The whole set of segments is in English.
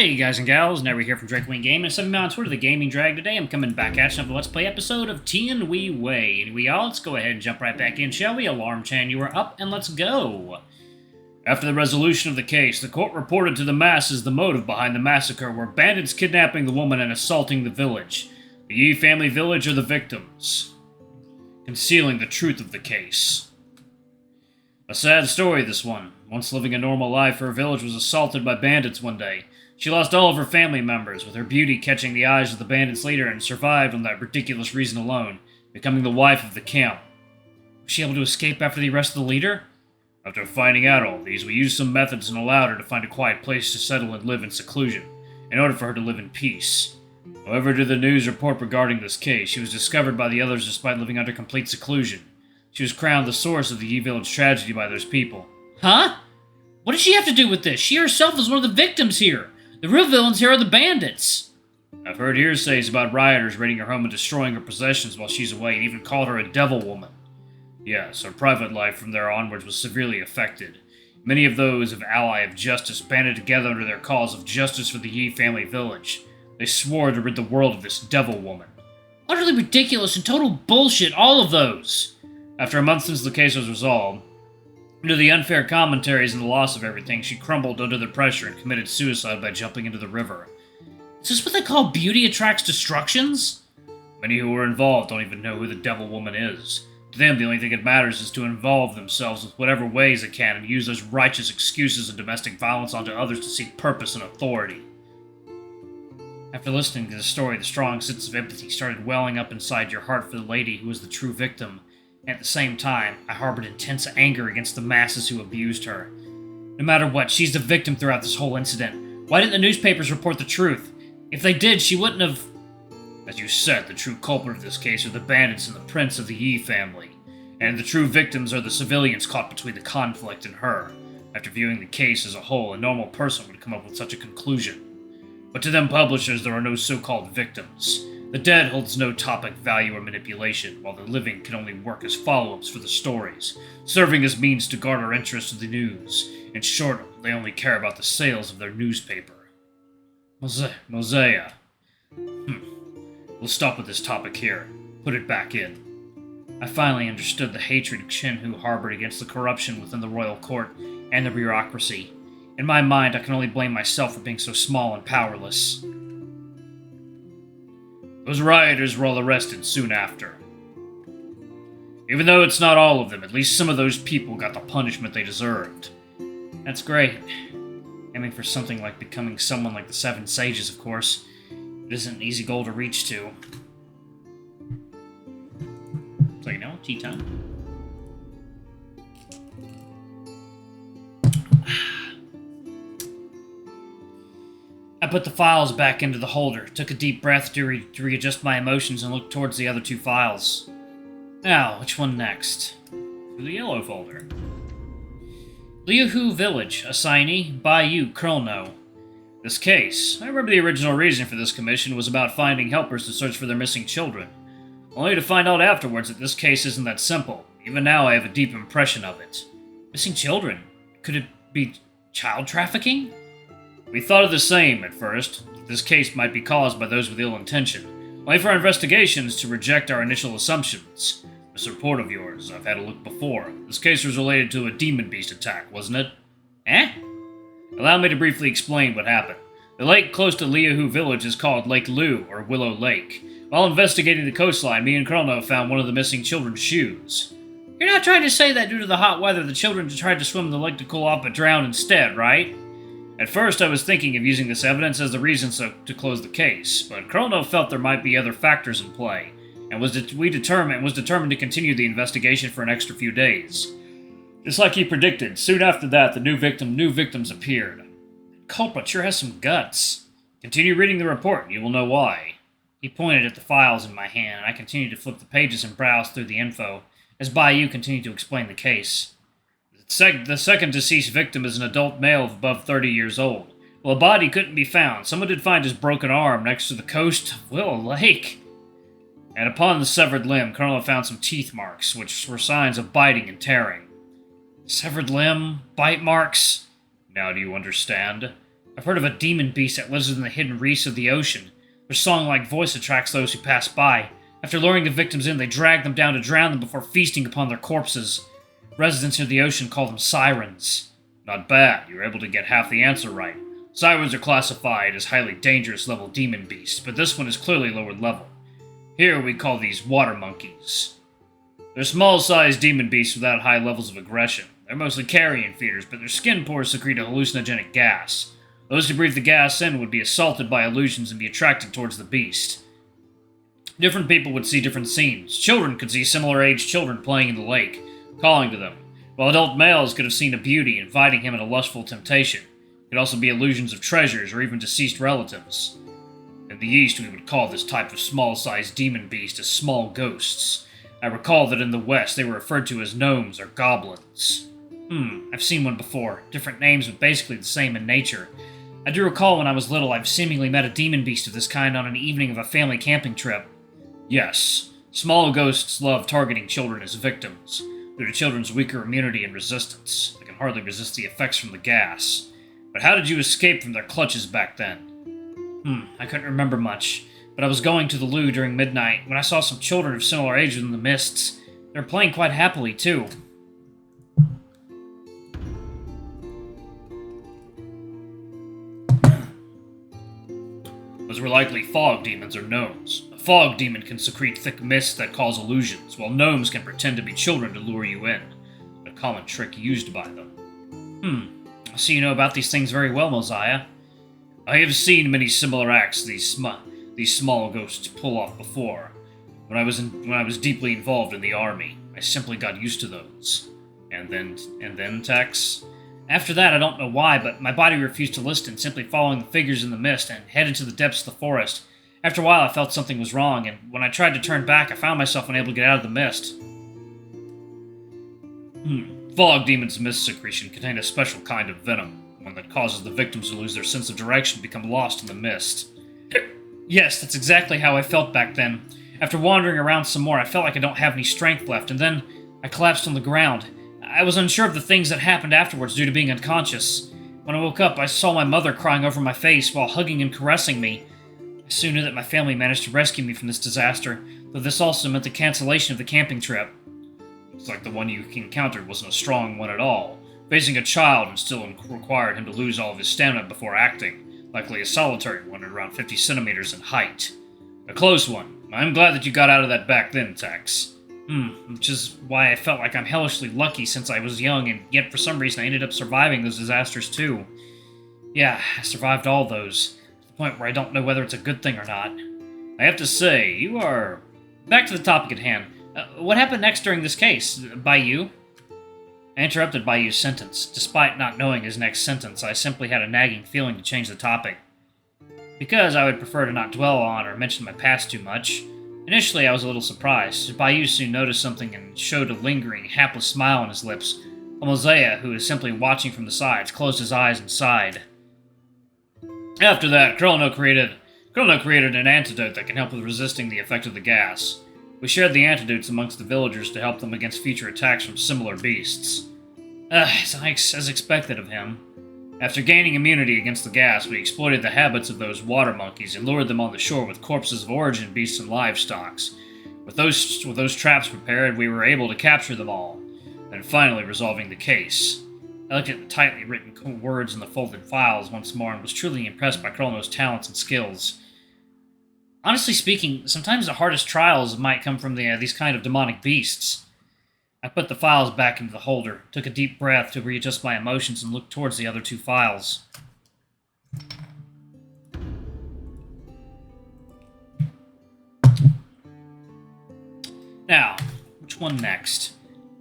Hey guys and gals, Never here from Drakewing Game, and 7 on Twitter, the Gaming Drag. Today I'm coming back at you with a Let's Play episode of Tian Wei. And let's go ahead and jump right back in, shall we? Alarm Chan, you are up, and let's go! After the resolution of the case, the court reported to the masses the motive behind the massacre were bandits kidnapping the woman and assaulting the village. The Yi family village are the victims, concealing the truth of the case. A sad story, this one. Once living a normal life, her village was assaulted by bandits one day. She lost all of her family members, with her beauty catching the eyes of the bandits' leader, and survived on that ridiculous reason alone, becoming the wife of the camp. Was she able to escape after the arrest of the leader? After finding out all these, we used some methods and allowed her to find a quiet place to settle and live in seclusion, in order for her to live in peace. However, to the news report regarding this case, she was discovered by the others despite living under complete seclusion. She was crowned the source of the Yi Village tragedy by those people. Huh? What does she have to do with this? She herself is one of the victims here. The real villains here are the bandits. I've heard hearsays about rioters raiding her home and destroying her possessions while she's away, and even called her a devil woman. Yes, her private life from there onwards was severely affected. Many of those of Ally of Justice banded together under their cause of justice for the Yi family village. They swore to rid the world of this devil woman. Utterly ridiculous and total bullshit, all of those. After a month since the case was resolved, due to the unfair commentaries and the loss of everything, she crumbled under the pressure and committed suicide by jumping into the river. Is this what they call beauty attracts destructions? Many who were involved don't even know who the devil woman is. To them, the only thing that matters is to involve themselves with whatever ways it can and use those righteous excuses of domestic violence onto others to seek purpose and authority. After listening to the story, the strong sense of empathy started welling up inside your heart for the lady who was the true victim. At the same time, I harbored intense anger against the masses who abused her. No matter what, she's the victim throughout this whole incident. Why didn't the newspapers report the truth? If they did, she wouldn't have... As you said, the true culprit of this case are the bandits and the prince of the Yi family. And the true victims are the civilians caught between the conflict and her. After viewing the case as a whole, a normal person would come up with such a conclusion. But to them publishers, there are no so-called victims. The dead holds no topic, value, or manipulation, while the living can only work as follow-ups for the stories, serving as means to garner interest in the news. In short, they only care about the sales of their newspaper. Mosea. We'll stop with this topic here. Put it back in. I finally understood the hatred Shenhu harbored against the corruption within the royal court and the bureaucracy. In my mind, I can only blame myself for being so small and powerless. Those rioters were all arrested soon after. Even though it's not all of them, at least some of those people got the punishment they deserved. That's great. Aiming for something like becoming someone like the Seven Sages, of course. It isn't an easy goal to reach to. So you know, tea time. I put the files back into the holder, took a deep breath to readjust my emotions, and looked towards the other two files. Now, which one next? To the yellow folder. Leahoo Village, assignee, by you, Krolno. This case, I remember the original reason for this commission was about finding helpers to search for their missing children. Only to find out afterwards that this case isn't that simple. Even now I have a deep impression of it. Missing children? Could it be child trafficking? We thought of the same at first. This case might be caused by those with ill intention. Only for our investigations to reject our initial assumptions. This report of yours, I've had a look before. This case was related to a demon beast attack, wasn't it? Eh? Allow me to briefly explain what happened. The lake close to Leahoo Village is called Lake Lu, or Willow Lake. While investigating the coastline, me and Chrono found one of the missing children's shoes. You're not trying to say that due to the hot weather, the children tried to swim in the lake to cool off but drowned instead, right? At first, I was thinking of using this evidence as the reason to close the case, but Chrono felt there might be other factors in play, and was determined to continue the investigation for an extra few days. Just like he predicted, soon after that, the new victims appeared. The culprit sure has some guts. Continue reading the report, and you will know why. He pointed at the files in my hand, and I continued to flip the pages and browse through the info, as Bayou continued to explain the case. The second deceased victim is an adult male of above 30 years old. While a body couldn't be found, someone did find his broken arm next to the coast of Willow Lake. And upon the severed limb, Colonel found some teeth marks, which were signs of biting and tearing. Severed limb? Bite marks? Now do you understand? I've heard of a demon beast that lives in the hidden reefs of the ocean. Their song-like voice attracts those who pass by. After luring the victims in, they drag them down to drown them before feasting upon their corpses. Residents of the ocean call them sirens. Not bad, you were able to get half the answer right. Sirens are classified as highly dangerous level demon beasts, but this one is clearly lower level. Here we call these water monkeys. They're small-sized demon beasts without high levels of aggression. They're mostly carrion feeders, but their skin pores secrete a hallucinogenic gas. Those who breathe the gas in would be assaulted by illusions and be attracted towards the beast. Different people would see different scenes. Children could see similar-aged children playing in the lake, calling to them, while adult males could have seen a beauty, inviting him into lustful temptation. It could also be illusions of treasures or even deceased relatives. In the East, we would call this type of small-sized demon beast as small ghosts. I recall that in the West, they were referred to as gnomes or goblins. I've seen one before. Different names, but basically the same in nature. I do recall when I was little, I've seemingly met a demon beast of this kind on an evening of a family camping trip. Yes, small ghosts love targeting children as victims, due to children's weaker immunity and resistance. They can hardly resist the effects from the gas. But how did you escape from their clutches back then? I couldn't remember much, but I was going to the loo during midnight when I saw some children of similar age in the mists. They were playing quite happily, too. Those were likely fog demons or gnomes. A fog demon can secrete thick mists that cause illusions, while gnomes can pretend to be children to lure you in. A common trick used by them. I see you know about these things very well, Mosiah. I have seen many similar acts these small ghosts pull off before. When I was deeply involved in the army, I simply got used to those. And then, Tex? After that, I don't know why, but my body refused to listen, simply following the figures in the mist and headed to the depths of the forest. After a while, I felt something was wrong, and when I tried to turn back, I found myself unable to get out of the mist. Fog demons' mist secretion contain a special kind of venom, one that causes the victims to lose their sense of direction and become lost in the mist. Yes, that's exactly how I felt back then. After wandering around some more, I felt like I don't have any strength left, and then I collapsed on the ground. I was unsure of the things that happened afterwards due to being unconscious. When I woke up, I saw my mother crying over my face while hugging and caressing me. I soon knew that my family managed to rescue me from this disaster, though this also meant the cancellation of the camping trip. Looks like the one you encountered wasn't a strong one at all. Facing a child and still required him to lose all of his stamina before acting, likely a solitary one at around 50 centimeters in height. A close one. I'm glad that you got out of that back then, Tex. Which is why I felt like I'm hellishly lucky since I was young, and yet for some reason I ended up surviving those disasters too. Yeah, I survived all those, to the point where I don't know whether it's a good thing or not. I have to say, you are... Back to the topic at hand. What happened next during this case? Bayou? I interrupted Bayou's sentence. Despite not knowing his next sentence, I simply had a nagging feeling to change the topic. Because I would prefer to not dwell on or mention my past too much. Initially, I was a little surprised. Bayou soon noticed something and showed a lingering, hapless smile on his lips. Mosiah, who was simply watching from the sides, closed his eyes and sighed. After that, Krono created an antidote that can help with resisting the effect of the gas. We shared the antidotes amongst the villagers to help them against future attacks from similar beasts. As expected of him. After gaining immunity against the gas, we exploited the habits of those water monkeys and lured them on the shore with corpses of origin beasts and livestock. With those traps prepared, we were able to capture them all, then finally resolving the case. I looked at the tightly written words in the folded files once more and was truly impressed by Krono's talents and skills. Honestly speaking, sometimes the hardest trials might come from these kind of demonic beasts. I put the files back into the holder, took a deep breath to readjust my emotions, and looked towards the other two files. Now, which one next?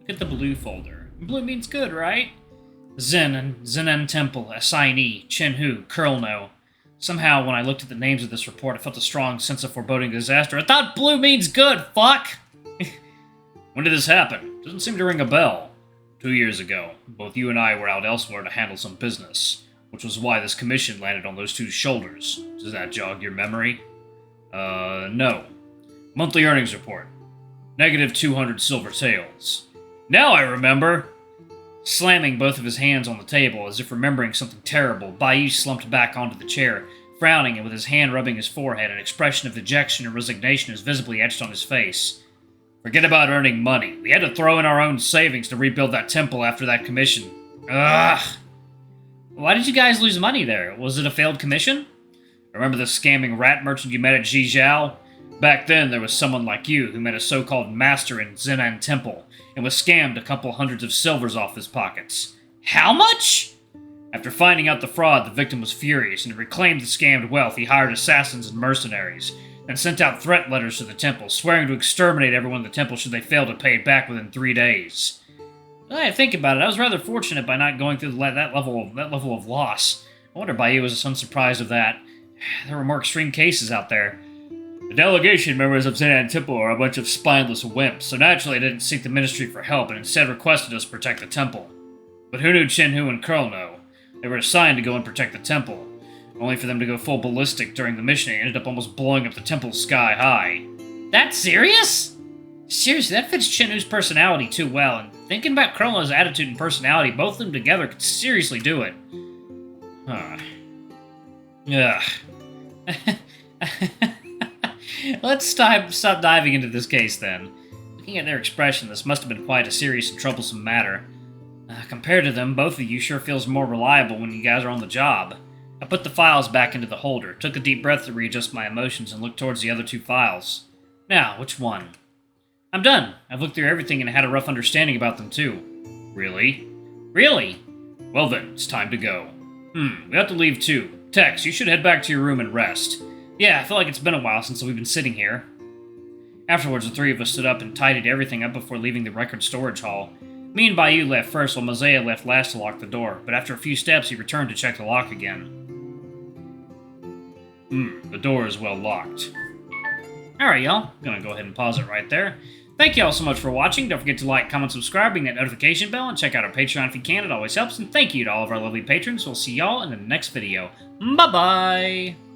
Look at the blue folder. Blue means good, right? Zenen Temple, Assignee, Chenhu, Kurlno. Somehow, when I looked at the names of this report, I felt a strong sense of foreboding disaster. I thought blue means good, fuck! When did this happen? Doesn't seem to ring a bell. 2 years ago, both you and I were out elsewhere to handle some business, which was why this commission landed on those two shoulders. Does that jog your memory? No. Monthly earnings report. -200 silver taels. Now I remember! Slamming both of his hands on the table as if remembering something terrible, Bayou slumped back onto the chair, frowning and with his hand rubbing his forehead, an expression of dejection and resignation is visibly etched on his face. Forget about earning money. We had to throw in our own savings to rebuild that temple after that commission. Ugh! Why did you guys lose money there? Was it a failed commission? Remember the scamming rat merchant you met at Zizhou? Back then, there was someone like you who met a so-called master in Zenen Temple and was scammed a couple hundreds of silvers off his pockets. How much? After finding out the fraud, the victim was furious, and to reclaim the scammed wealth, he hired assassins and mercenaries, and sent out threat letters to the temple, swearing to exterminate everyone in the temple should they fail to pay it back within 3 days. When I think about it, I was rather fortunate by not going through that level of loss. I wonder Bayou was unsurprised of that. There were more extreme cases out there. The delegation members of Zenen Temple are a bunch of spineless wimps, so naturally they didn't seek the ministry for help and instead requested us protect the temple. But who knew Chenhu and Curl know? They were assigned to go and protect the temple, only for them to go full ballistic during the mission and ended up almost blowing up the temple sky high. That's serious? Seriously, that fits Chenhu's personality too well, and thinking about Curl's attitude and personality, both of them together could seriously do it. Huh. Ugh. Let's stop diving into this case, then. Looking at their expression, this must have been quite a serious and troublesome matter. Compared to them, both of you sure feels more reliable when you guys are on the job. I put the files back into the holder, took a deep breath to readjust my emotions, and looked towards the other 2 files. Now, which one? I'm done. I've looked through everything and had a rough understanding about them, too. Really? Really? Well then, it's time to go. We have to leave, too. Tex, you should head back to your room and rest. Yeah, I feel like it's been a while since we've been sitting here. Afterwards, the 3 of us stood up and tidied everything up before leaving the record storage hall. Me and Bayou left first, while Mosea left last to lock the door, but after a few steps, he returned to check the lock again. The door is well locked. Alright, y'all. Gonna go ahead and pause it right there. Thank you all so much for watching. Don't forget to like, comment, subscribe, ring that notification bell, and check out our Patreon if you can. It always helps. And thank you to all of our lovely patrons. We'll see y'all in the next video. Bye-bye!